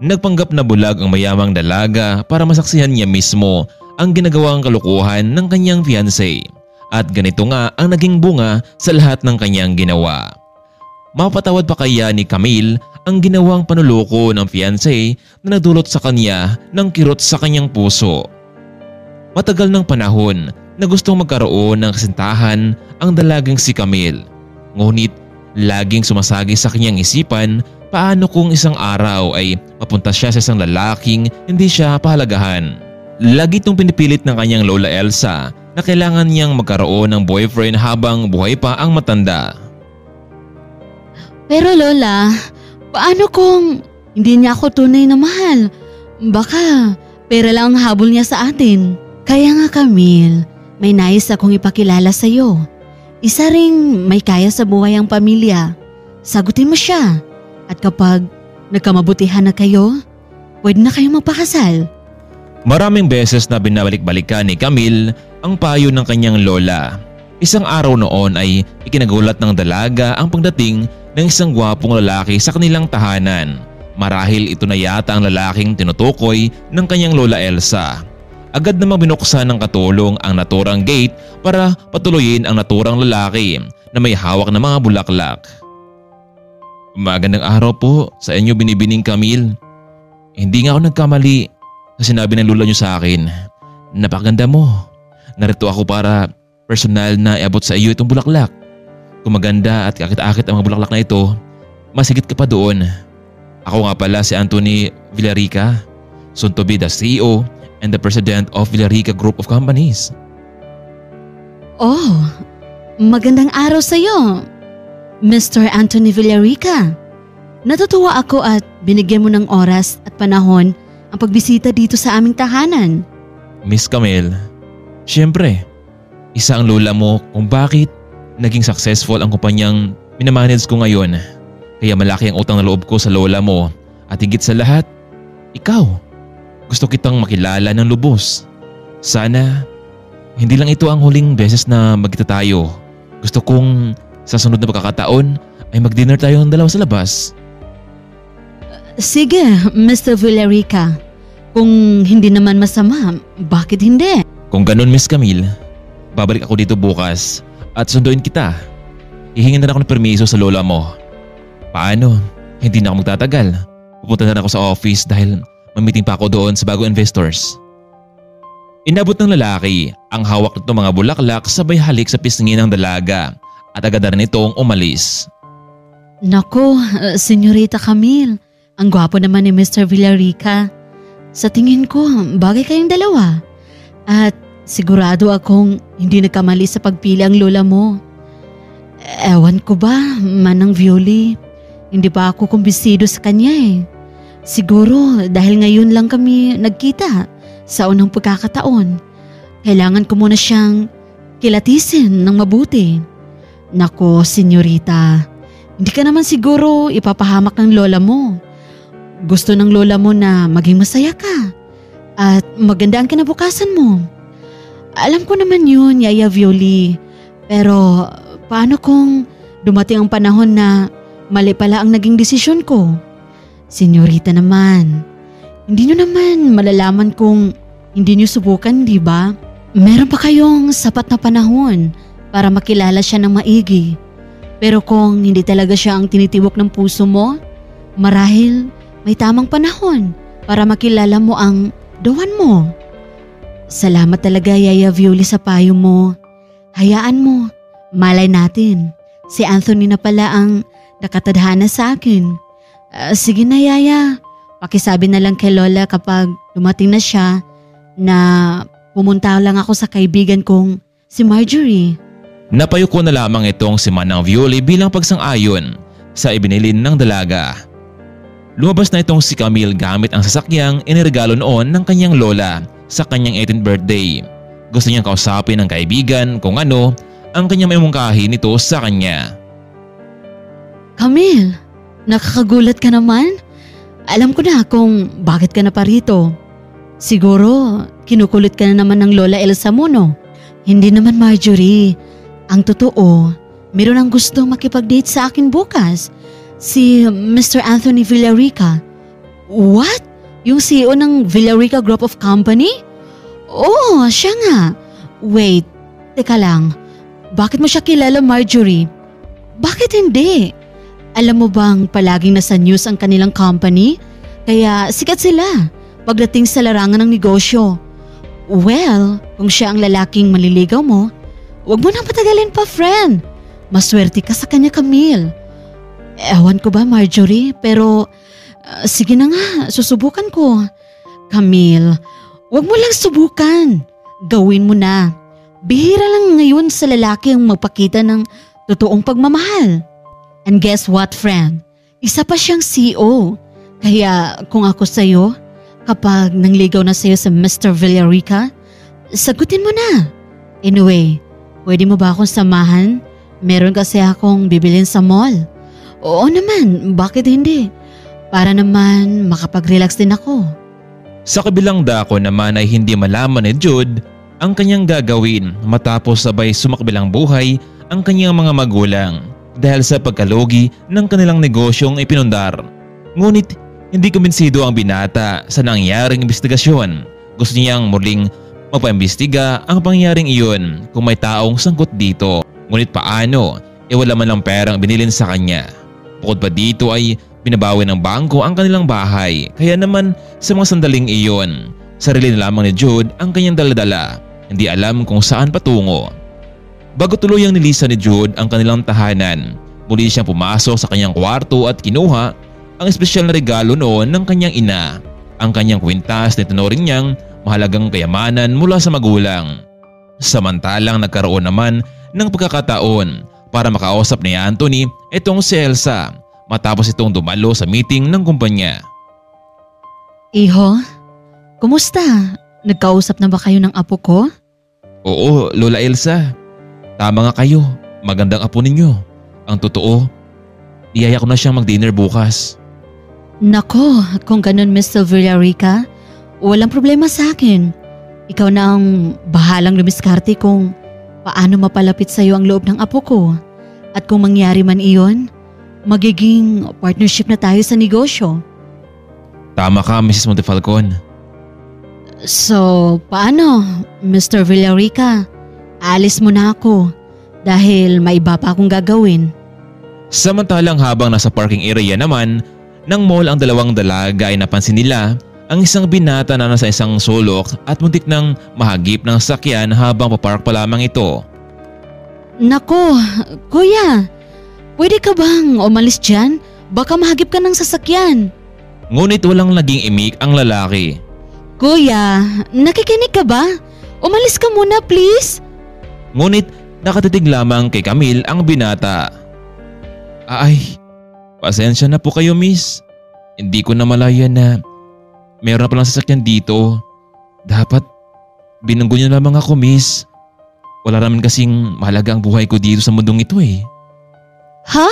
Nagpanggap na bulag ang mayamang dalaga para masaksihan niya mismo ang ginagawang kalukuhan ng kanyang fiancé. At ganito nga ang naging bunga sa lahat ng kanyang ginawa. Mapatawad pa kaya ni Camille ang ginawang panuloko ng fiancé na nagdulot sa kanya ng kirot sa kanyang puso? Matagal ng panahon na gustong magkaroon ng kasintahan ang dalagang si Camille. Ngunit laging sumasagi sa kanyang isipan paano kung isang araw ay mapunta siya sa isang lalaking hindi siya pahalagahan. Lagi itong pinipilit ng kanyang lola Elsa na kailangan niyang magkaroon ng boyfriend habang buhay pa ang matanda. Pero lola, paano kung hindi niya ako tunay na mahal? Baka pera lang ang habol niya sa atin. Kaya nga Camille, may nais akong ipakilala sa iyo. Isa ring may kaya sa buhay ang pamilya. Sagutin mo siya. At kapag nagkamabutihan na kayo, pwede na kayong magpakasal. Maraming beses na binabalik-balikan ni Camille ang payo ng kanyang lola. Isang araw noon ay ikinagulat ng dalaga ang pagdating ng isang gwapong lalaki sa kanilang tahanan. Marahil ito na yata ang lalaking tinutukoy ng kanyang lola Elsa. Agad namang binuksan ng katulong ang naturang gate para patuloyin ang naturang lalaki na may hawak na mga bulaklak. Magandang araw po sa inyo binibining Camille. Hindi nga ako nagkamali sa sinabi ng lola niyo sa akin. Napakaganda mo. Narito ako para personal na iabot sa iyo itong bulaklak. Kung maganda at kakit-akit ang mga bulaklak na ito, masigit ka pa doon. Ako nga pala si Anthony Villarica, soon to be the CEO and the President of Villarica Group of Companies. Oh, magandang araw sa iyo, Mr. Anthony Villarica. Natutuwa ako at binigyan mo ng oras at panahon ang pagbisita dito sa aming tahanan. Miss Camille, siyempre, isa ang lola mo kung bakit naging successful ang kumpanyang minamanage ko ngayon. Kaya malaki ang utang na loob ko sa lola mo at higit sa lahat, ikaw. Gusto kitang makilala ng lubos. Sana hindi lang ito ang huling beses na magkita tayo. Gusto kong sa sunod na pagkakataon ay mag-dinner tayo ng dalawa sa labas. Sige, Mr. Villarica. Kung hindi naman masama, bakit hindi? Kung ganun, Miss Camille, babalik ako dito bukas at sunduin kita. Hihingan na ako ng permiso sa lola mo. Paano? Hindi na ako magtatagal. Pupunta na ako sa office dahil may-meeting pa ako doon sa bagong investors. Inabot ng lalaki ang hawak nito mga bulaklak sabay halik sa pisngi ng dalaga at agad na rin itong umalis. Naku, Senyorita Camille, ang gwapo naman ni Mr. Villarica. Sa tingin ko, bagay kayong dalawa. At sigurado akong hindi nagkamali sa pagpili ang lola mo. Ewan ko ba, Manang Violi, hindi pa ako kumbisido sa kanya eh. Siguro dahil ngayon lang kami nagkita sa unang pagkakataon. Kailangan ko muna siyang kilatisin ng mabuti. Nako, senyorita, hindi ka naman siguro ipapahamak ng lola mo. Gusto ng lola mo na maging masaya ka at maganda ang kinabukasan mo. Alam ko naman yun, Yaya Violi. Pero paano kung dumating ang panahon na mali pala ang naging desisyon ko? Senyorita naman, hindi nyo naman malalaman kung hindi nyo subukan, di ba? Meron pa kayong sapat na panahon para makilala siya ng maigi. Pero kung hindi talaga siya ang tinitibok ng puso mo, marahil may tamang panahon para makilala mo ang dawan mo. Salamat talaga, Yaya Violi, sa payo mo. Hayaan mo, malay natin. Si Anthony na pala ang nakatadhana sa akin. Sige na, Yaya. Pakisabi na lang kay Lola kapag dumating na siya na pumunta lang ako sa kaibigan kong si Marjorie. Napayuko na lamang itong si Manang Violi bilang pagsang-ayon sa ibinilin ng dalaga. Lumabas na itong si Camille gamit ang sasakyang iniregalo noon ng kanyang lola sa kanyang 18th birthday. Gusto niyang kausapin ng kaibigan kung ano ang kanyang mamungkahi nito sa kanya. Camille, nakakagulat ka naman. Alam ko na kung bakit ka na pa rito. Siguro kinukulit ka na naman ng Lola Elsa mo, no? Hindi naman, Marjorie. Ang totoo, meron ang gustong makipag-date sa akin bukas. Si Mr. Anthony Villarica. What? Yung CEO ng Villarica Group of Company? Oo, siya nga. Wait, teka lang. Bakit mo siya kilala, Marjorie? Bakit hindi? Alam mo bang palaging nasa news ang kanilang company? Kaya sikat sila pagdating sa larangan ng negosyo. Well, kung siya ang lalaking manliligaw mo, huwag mo nang patagalin pa, friend. Maswerte ka sa kanya, Camille. Ewan ko ba, Marjorie, pero sige na nga, susubukan ko. Camille, huwag mo lang subukan. Gawin mo na. Bihira lang ngayon sa lalaki ang magpakita ng totoong pagmamahal. And guess what, friend? Isa pa siyang CEO. Kaya kung ako sa'yo, kapag nangligaw na sa'yo sa Mr. Villarica, sagutin mo na. Anyway, pwede mo ba akong samahan? Meron kasi akong bibilin sa mall. Oo naman, bakit hindi? Para naman makapag-relax din ako. Sa kabilang dako naman ay hindi malaman ni Jude ang kanyang gagawin matapos sabay sumakbilang buhay ang kanyang mga magulang dahil sa pagkalugi ng kanilang negosyong ipinundar. Ngunit hindi kumbinsido ang binata sa nangyaring investigasyon. Gusto niyang muling magpaimbestiga ang pangyaring iyon kung may taong sangkot dito. Ngunit paano? Wala man lang perang binilin sa kanya. Bukod pa dito ay binabawi ng bangko ang kanilang bahay. Kaya naman sa mga sandaling iyon, sarili na lamang ni Jude ang kanyang daladala. Hindi alam kung saan patungo. Bago tuluyang nilisan ni Jude ang kanilang tahanan, muli siyang pumasok sa kanyang kwarto at kinuha ang espesyal na regalo noon ng kanyang ina, ang kanyang kwintas na tinuring niyang mahalagang kayamanan mula sa magulang. Samantalang nagkaroon naman ng pagkakataon para makausap ni Anthony itong si Elsa matapos itong dumalo sa meeting ng kumpanya. Iho, kumusta? Nagkausap na ba kayo ng apo ko? Oo, Lola Elsa. Tama nga kayo. Magandang apo ninyo. Ang totoo, iyaya ko na siyang mag-dinner bukas. Nako, kung ganun Mr. Villarica, walang problema sa akin. Ikaw na ang bahalang lumiskarte kung paano mapalapit sa iyo ang loob ng apo ko. At kung mangyari man iyon, magiging partnership na tayo sa negosyo. Tama ka, Mrs. Montefalcon. So, paano, Mr. Villarica? Alis mo na ako dahil may iba pa akong gagawin. Samantalang habang nasa parking area naman ng mall ang dalawang dalaga ay napansin nila ang isang binata na nasa isang sulok at muntik nang mahagip ng sakyan habang papark pa lamang ito. Nako, kuya, pwede ka bang umalis dyan? Baka mahagip ka ng sasakyan. Ngunit walang naging imik ang lalaki. Kuya, nakikinig ka ba? Umalis ka muna please. Ngunit nakatitig lamang kay Camille ang binata. Ay, pasensya na po kayo miss. Hindi ko na malaya na meron na palang sasakyan dito. Dapat binunggo niyo lamang ako miss. Wala naman kasing mahalaga ang buhay ko dito sa mundong ito eh. Ha?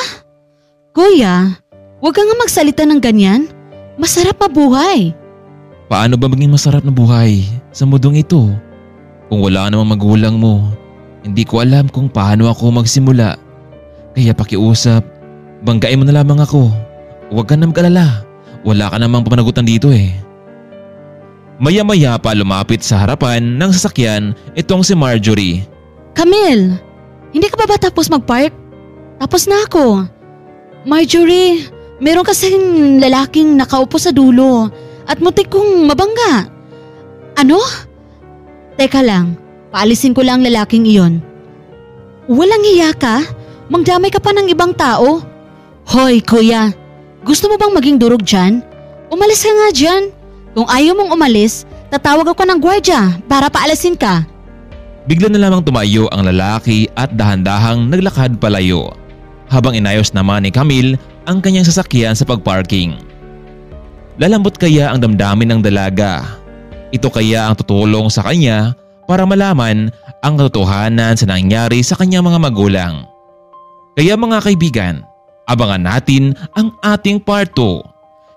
Kuya, huwag ka nga magsalita ng ganyan. Masarap mabuhay. Paano ba maging masarap na buhay sa mundong ito? Kung wala namang magulang mo, hindi ko alam kung paano ako magsimula. Kaya pakiusap, banggain mo na lamang ako. Huwag ka na mag-alala. Wala ka namang pamanagutan dito eh. Maya-maya pa lumapit sa harapan ng sasakyan itong si Marjorie. Camille, hindi ka ba tapos mag-park? Tapos na ako. Marjorie, meron kasing lalaking nakaupo sa dulo at muntik kong mabangga. Ano? Teka lang, paalisin ko lang ang lalaking iyon. Walang hiya ka? Mangdamay ka pa ng ibang tao? Hoy kuya, gusto mo bang maging durog dyan? Umalis ka nga dyan. Kung ayaw mong umalis, tatawag ako ng gwardya para paalisin ka. Bigla na lamang tumayo ang lalaki at dahan-dahang naglakad palayo habang inayos naman ni Camille ang kanyang sasakyan sa pagparking. Lalambot kaya ang damdamin ng dalaga? Ito kaya ang tutulong sa kanya para malaman ang katotohanan sa nangyari sa kanyang mga magulang? Kaya mga kaibigan, abangan natin ang ating part 2.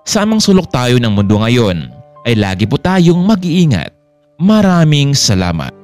Sa amang sulok tayo ng mundo ngayon ay lagi po tayong mag-iingat. Maraming salamat.